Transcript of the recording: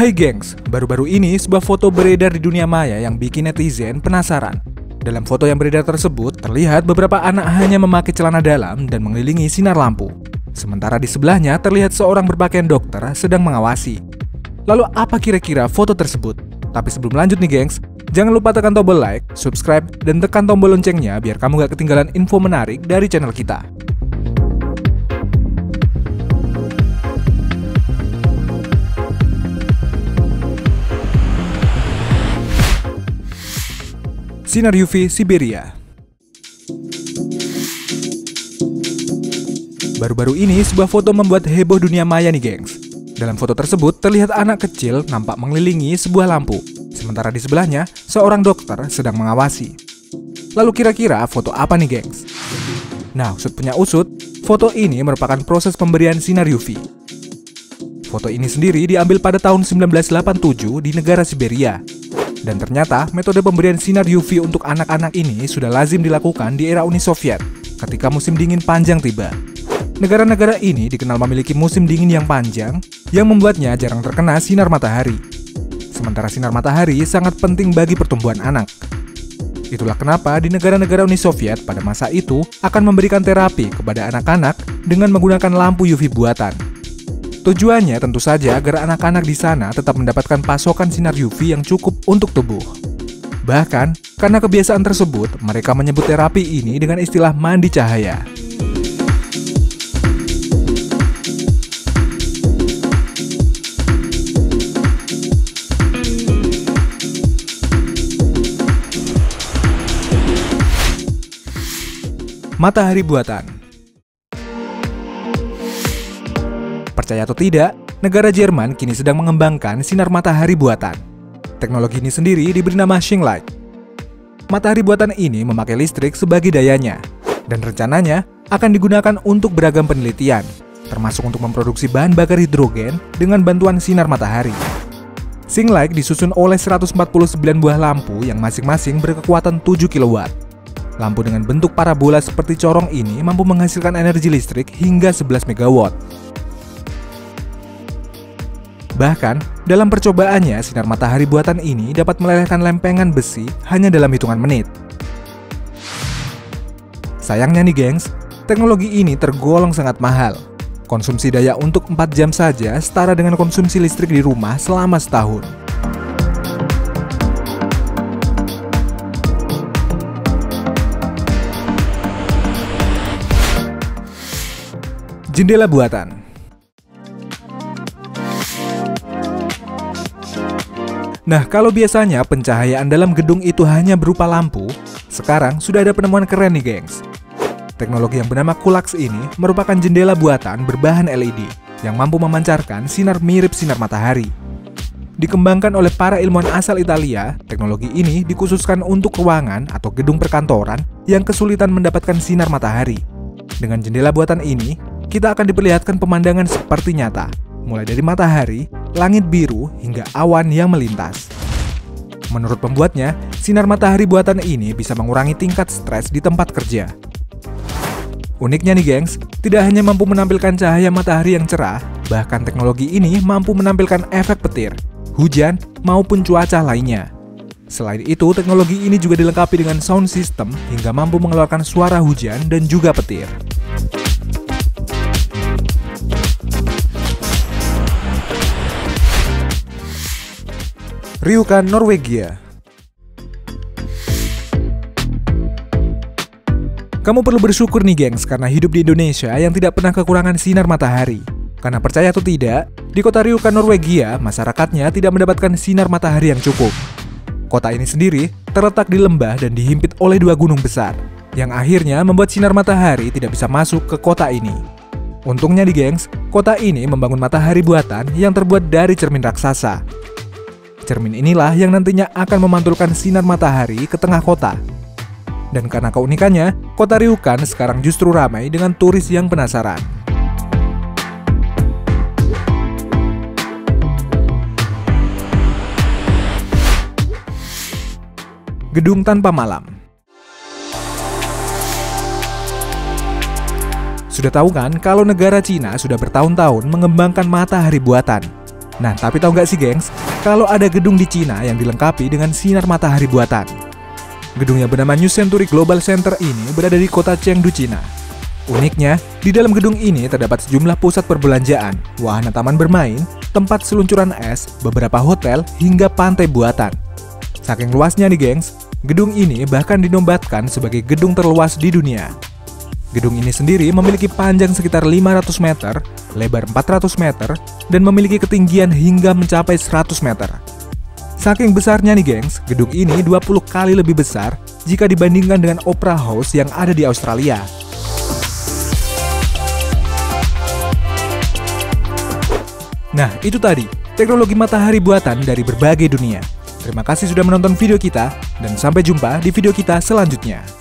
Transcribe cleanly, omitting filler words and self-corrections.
Hai gengs, baru-baru ini sebuah foto beredar di dunia maya yang bikin netizen penasaran. Dalam foto yang beredar tersebut, terlihat beberapa anak hanya memakai celana dalam dan mengelilingi sinar lampu. Sementara di sebelahnya terlihat seorang berpakaian dokter sedang mengawasi. Lalu apa kira-kira foto tersebut? Tapi sebelum lanjut nih gengs, jangan lupa tekan tombol like, subscribe, dan tekan tombol loncengnya biar kamu gak ketinggalan info menarik dari channel kita. Sinar UV Siberia. Baru-baru ini sebuah foto membuat heboh dunia maya nih gengs. Dalam foto tersebut terlihat anak kecil nampak mengelilingi sebuah lampu. Sementara di sebelahnya seorang dokter sedang mengawasi. Lalu kira-kira foto apa nih gengs? Nah, usut punya usut, foto ini merupakan proses pemberian sinar UV. Foto ini sendiri diambil pada tahun 1987 di negara Siberia. Dan ternyata metode pemberian sinar UV untuk anak-anak ini sudah lazim dilakukan di era Uni Soviet ketika musim dingin panjang tiba. Negara-negara ini dikenal memiliki musim dingin yang panjang yang membuatnya jarang terkena sinar matahari. Sementara sinar matahari sangat penting bagi pertumbuhan anak. Itulah kenapa di negara-negara Uni Soviet pada masa itu akan memberikan terapi kepada anak-anak dengan menggunakan lampu UV buatan. Tujuannya tentu saja agar anak-anak di sana tetap mendapatkan pasokan sinar UV yang cukup untuk tubuh. Bahkan, karena kebiasaan tersebut, mereka menyebut terapi ini dengan istilah mandi cahaya. Matahari buatan. Percaya atau tidak, negara Jerman kini sedang mengembangkan sinar matahari buatan. Teknologi ini sendiri diberi nama Shine Light. Matahari buatan ini memakai listrik sebagai dayanya, dan rencananya akan digunakan untuk beragam penelitian, termasuk untuk memproduksi bahan bakar hidrogen dengan bantuan sinar matahari. Shine Light disusun oleh 149 buah lampu yang masing-masing berkekuatan 7 kW. Lampu dengan bentuk parabola seperti corong ini mampu menghasilkan energi listrik hingga 11 MW. Bahkan, dalam percobaannya, sinar matahari buatan ini dapat melelehkan lempengan besi hanya dalam hitungan menit. Sayangnya nih gengs, teknologi ini tergolong sangat mahal. Konsumsi daya untuk 4 jam saja setara dengan konsumsi listrik di rumah selama setahun. Jendela buatan. Nah, kalau biasanya pencahayaan dalam gedung itu hanya berupa lampu, sekarang sudah ada penemuan keren nih gengs. Teknologi yang bernama Coolax ini merupakan jendela buatan berbahan LED yang mampu memancarkan sinar mirip sinar matahari. Dikembangkan oleh para ilmuwan asal Italia, teknologi ini dikhususkan untuk ruangan atau gedung perkantoran yang kesulitan mendapatkan sinar matahari. Dengan jendela buatan ini, kita akan diperlihatkan pemandangan seperti nyata, mulai dari matahari, langit biru, hingga awan yang melintas. Menurut pembuatnya, sinar matahari buatan ini bisa mengurangi tingkat stres di tempat kerja. Uniknya nih gengs, tidak hanya mampu menampilkan cahaya matahari yang cerah, bahkan teknologi ini mampu menampilkan efek petir, hujan, maupun cuaca lainnya. Selain itu, teknologi ini juga dilengkapi dengan sound system hingga mampu mengeluarkan suara hujan dan juga petir. Rjukan Norwegia. Kamu perlu bersyukur nih gengs karena hidup di Indonesia yang tidak pernah kekurangan sinar matahari. Karena percaya atau tidak, di kota Rjukan Norwegia, masyarakatnya tidak mendapatkan sinar matahari yang cukup. Kota ini sendiri terletak di lembah dan dihimpit oleh 2 gunung besar, yang akhirnya membuat sinar matahari tidak bisa masuk ke kota ini. Untungnya nih gengs, kota ini membangun matahari buatan yang terbuat dari cermin raksasa. Cermin inilah yang nantinya akan memantulkan sinar matahari ke tengah kota. Dan karena keunikannya, kota Rjukan sekarang justru ramai dengan turis yang penasaran. Gedung tanpa malam. Sudah tahu kan kalau negara Cina sudah bertahun-tahun mengembangkan matahari buatan. Nah, tapi tahu nggak sih gengs, kalau ada gedung di Cina yang dilengkapi dengan sinar matahari buatan. Gedung yang bernama New Century Global Center ini berada di kota Chengdu, Cina. Uniknya, di dalam gedung ini terdapat sejumlah pusat perbelanjaan, wahana taman bermain, tempat seluncuran es, beberapa hotel, hingga pantai buatan. Saking luasnya nih gengs, gedung ini bahkan dinobatkan sebagai gedung terluas di dunia. Gedung ini sendiri memiliki panjang sekitar 500 meter, lebar 400 meter, dan memiliki ketinggian hingga mencapai 100 meter. Saking besarnya nih gengs, gedung ini 20 kali lebih besar jika dibandingkan dengan Opera House yang ada di Australia. Nah, itu tadi teknologi matahari buatan dari berbagai dunia. Terima kasih sudah menonton video kita, dan sampai jumpa di video kita selanjutnya.